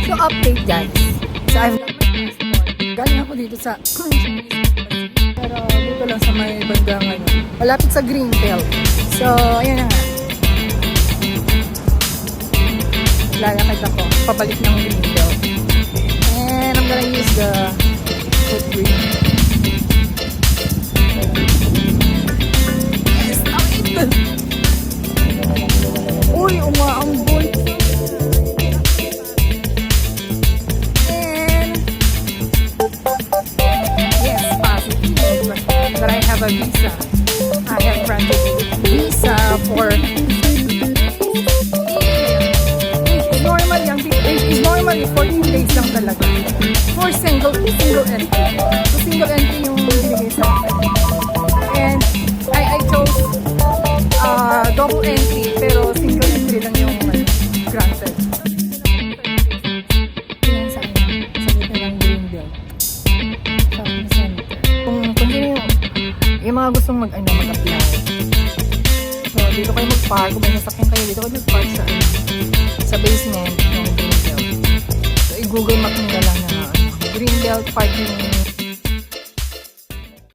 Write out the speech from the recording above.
So, update guys. So, I've got my passport. Galing ako dito sa pero dito lang sa may bandang malapit sa Greenbelt. So, ayan na nga. Lalakad ako. Pabalik ng Greenbelt. And I'm gonna use the foot bridge. Yes! Ang uy, umaambol. That I have a visa. I have granted visa for normal yung is normally 14 days lang talaga for single entry. So single entry yung binigay sa akin. And I chose double entry pero single entry lang yung granted. Yan sa gitna ng Greenbelt. Shopping center. Kung yung mga gustong mag-apply. So, dito kayo mag-park. Kung may nasakyan kayo, dito kayo mag-park sa basement ng Greenbelt. So, i-google map nyo na lang na Greenbelt Parking